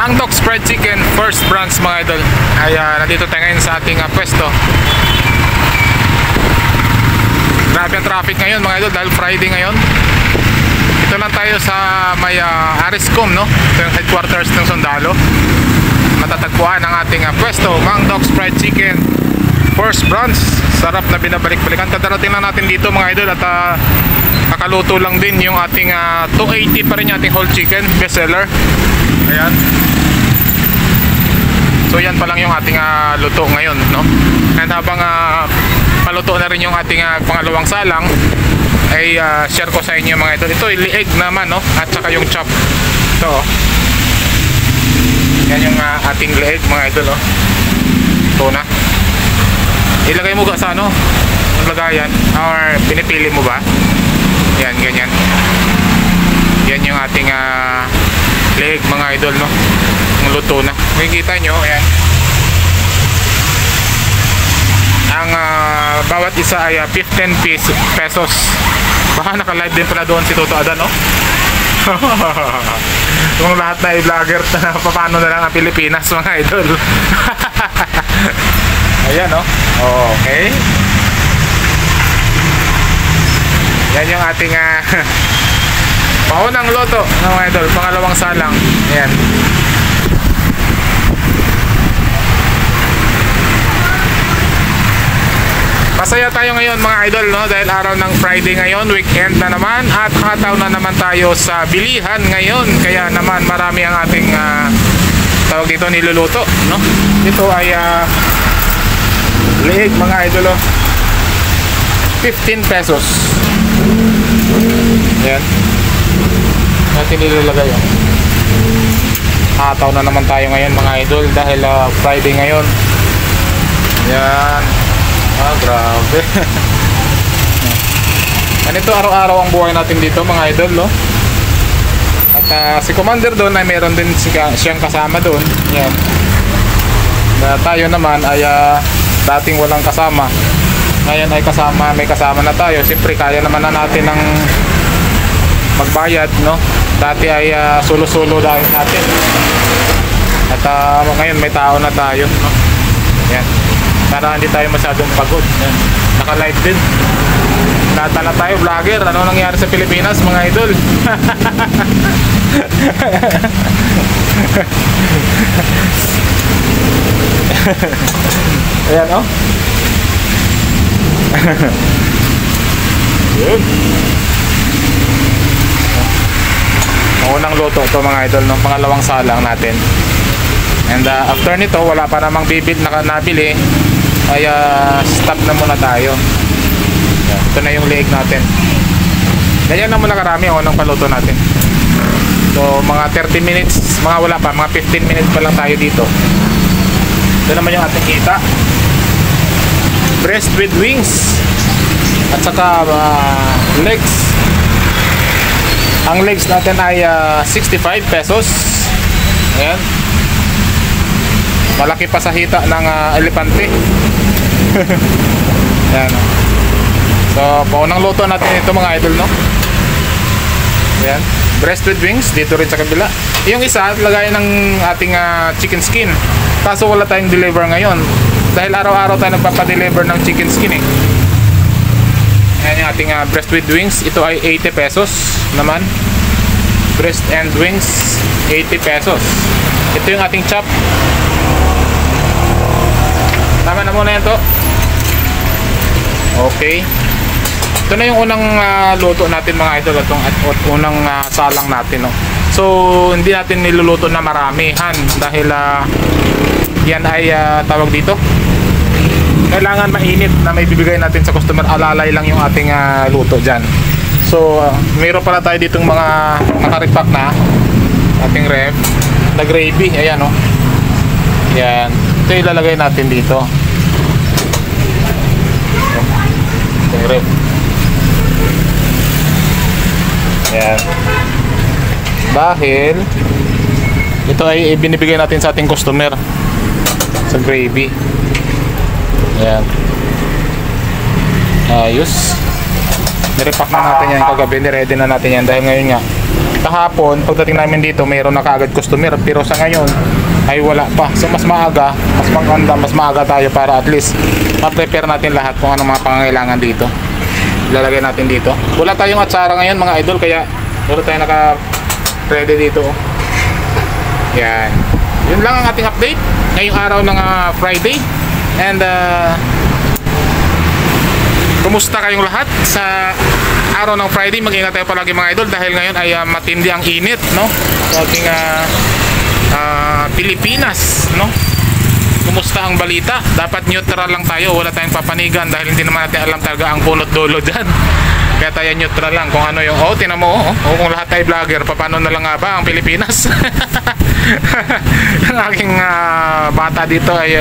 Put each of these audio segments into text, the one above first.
Mang Doc Fried Chicken, first branch mga idol. Ay nandito tayo ngayon sa ating pwesto. Grabe ang traffic ngayon mga idol dahil Friday ngayon. Ito lang tayo sa may Ariscom, no? Ito yung headquarters ng Sundalo. Matatagpuan ang ating pwesto, Mang Doc Fried Chicken, first branch. Sarap na binabalik-balikan. Kadarating lang natin dito mga idol at kakaluto lang din yung ating 280 pa rin yung ating whole chicken, best seller. Ayan. So yan pa lang yung ating luto ngayon, no? And habang paluto na rin yung ating pangalawang salang, ay share ko sa inyo mga idol. Ito lieg naman, no? At saka yung chop. Ito, oh. Yan yung ating lieg mga idol, oh. Ito na. Ilagay mo ba sa ano? Lagayan? Or pinipili mo ba? Yan, ganyan. Yan yung ating leg mga idol, no? Ang luto na. Makikita nyo, ayan. Ang bawat isa ay 15 pesos. Baka naka-live din pala doon si Toto Adan, no? Kung lahat na i-vlogger na paano na lang ang Pilipinas mga idol. Ayan, no? Okay. Yan yung ating paunang loto mga idol, pangalawang salang. Ayan. Masaya tayo ngayon mga idol, no? Dahil araw ng Friday ngayon, weekend na naman, at hataw na naman tayo sa bilihan ngayon. Kaya naman marami ang ating tawag dito niluluto, no? Ito ay liig mga idol, oh. 15 pesos. Ayan. Natin nilalagay, oh. Hataw na naman tayo ngayon mga idol dahil Friday ngayon. Ayan. Grabe. Ganito araw-araw ang buhay natin dito mga idol, no? At si Commander doon ay meron din siyang kasama doon. Yan. Tayo naman ay dating walang kasama. Ngayon ay may kasama na tayo. Siyempre kaya naman na natin ng magbayad, no? Dati ay solo-solo dahil natin. At ngayon may tao na tayo, no? Yan. Para hindi tayo masyadong pagod. Yan. Naka-live din. Natala tayo, vlogger. Ano nangyari sa Pilipinas, mga idol? Ayan, oh. Yun. Unang luto ito, mga idol, ng pangalawang salang natin. And after nito, wala pa namang nabili. Ay stop na muna tayo. Ito na yung leeg natin. Ganyan na muna karami ang unang paluto natin. So mga 30 minutes, mga 15 minutes pa lang tayo dito. Ito naman yung ating kita. Breast with wings. At saka legs. Ang legs natin ay 65 pesos. Ayan. Malaki pa sa hita ng elepante. Yan. So, paunang luto natin ito mga idol, no? Yan. Breast with wings, dito rin sa kabila. Yung isa, lagay ng ating chicken skin. Kaso wala tayong deliver ngayon. Dahil araw-araw tayo nagpapadeliver ng chicken skin, eh. Yan yung ating breast with wings. Ito ay 80 pesos naman. Breast and wings, 80 pesos. Ito yung ating chop. Tama na muna yan to. Okay. Ito na yung unang luto natin mga idol. At unang salang natin, no? So hindi natin niluluto na maramihan. Dahil yan ay tawag dito, kailangan mainit na may bibigay natin sa customer. Alalay lang yung ating luto dyan. So mayroon pala tayo ditong mga naka-repack na ating ref na gravy. Ayan, no? Yan. Ito ilalagay natin dito. Itong ref. Yan. Dahil ito ay binibigay natin sa ating customer sa gravy. Yan. Ayos. Nirepack na natin yan kagabi. Niready na natin yan dahil ngayon nga kahapon pagdating namin dito mayroon na kaagad customer, pero sa ngayon ay wala pa. So mas maaga, mas maganda, mas maaga tayo para at least ma-prepare natin lahat kung anong mga pangangailangan dito. Ilalagay natin dito. Wala tayong atsara ngayon mga idol, kaya wala tayo naka-ready dito. Yan. Yun lang ang ating update ngayong araw ng Friday. And kumusta kayong lahat sa araw ng Friday? Mag-ingat tayo palagi mga idol dahil ngayon ay matindi ang init, no? Sa ating Pilipinas, no? Kumusta ang balita? Dapat neutral lang tayo, wala tayong papanigan dahil hindi naman natin alam talaga ang punot dulo dyan. Kaya tayo neutral lang kung ano yung tinan mo, kung lahat tayo vlogger, paano na lang nga ba ang Pilipinas? Ang aking bata dito ay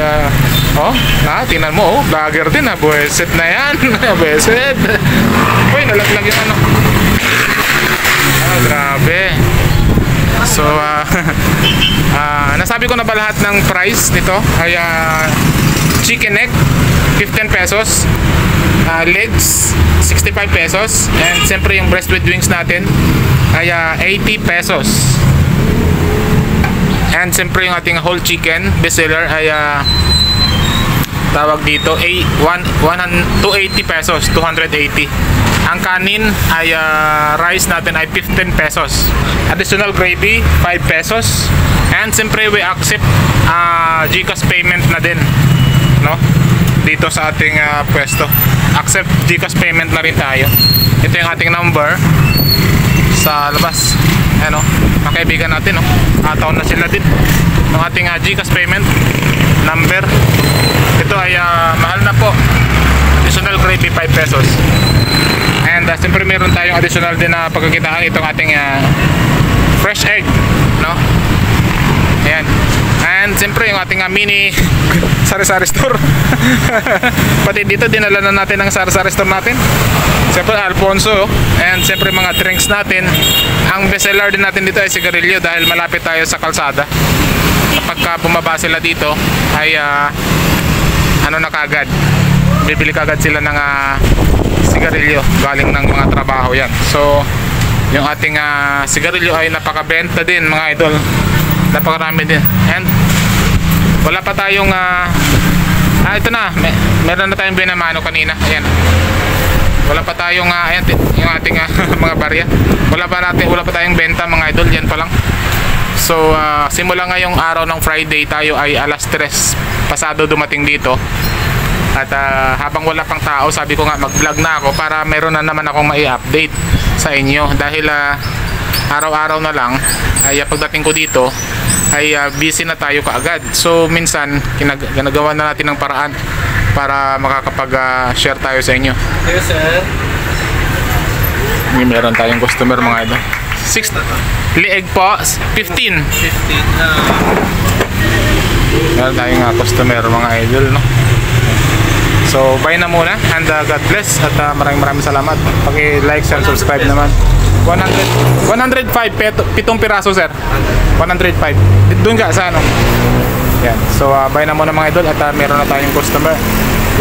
tingnan mo, vlogger din, buweset na yan. Buweset. Uy, nalaglag yung ano. Grabe. So nasabi ko na ba lahat ng price nito ay chicken neck 15 pesos, legs 65 pesos, and siyempre yung breast with wings natin ay 80 pesos, and siyempre yung ating whole chicken bestseller ay tawag dito 280 pesos, 280. Ang kanin ay rice natin ay 15 pesos. Additional gravy 5 pesos. And siyempre we accept GCash payment na din, no? Dito sa ating pwesto. Accept GCash payment na rin tayo. Ito yung ating number sa labas. Ano, mga kaibigan natin, no? Taon na sila din. Yung ating GCash payment number. Ito ay mahal na po. Additional gravy 5 pesos. And siyempre meron tayong additional din na pagkakitaan itong ating fresh egg, no? Ayan. And siyempre yung ating mini sari-sari store. Pati dito dinala na natin ang sari-sari store natin. Siyempre Alfonso. And siyempre mga drinks natin. Ang bestseller din natin dito ay sigarilyo dahil malapit tayo sa kalsada. Kapag bumaba sila dito ay na kagad, bibili kagad sila ng sigarilyo galing ng mga trabaho yan. So yung ating sigarilyo ay napakabenta din mga idol, napakarami din. And wala pa tayong ito na, meron na tayong binamano kanina. Ayan, wala pa tayong ayan, yung ating mga barya, wala pa tayong benta mga idol, yan pa lang. So simula ngayong araw ng Friday tayo ay alas 3 pasado dumating dito. At habang wala pang tao, sabi ko nga mag-vlog na ako para meron na naman akong mai-update sa inyo. Dahil araw-araw na lang ay pagdating ko dito ay busy na tayo kaagad. So minsan ginagawa na natin ng paraan para makakapag-share tayo sa inyo. Yes, sir. Meron tayong customer mga idol. 6 lieg po, 15. Meron tayong customer mga idol, no? So bye na muna, and God bless, at maraming salamat. Paki-like and subscribe naman. 105 pitong piraso sir. 105. Doon ka sa ano? Yan. So bye na muna mga idol, at meron na tayong customer.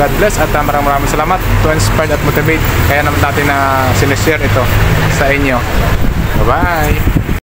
God bless, at maraming salamat to inspire at motivate. Kaya naman natin na sinishare ito sa inyo. Bye bye.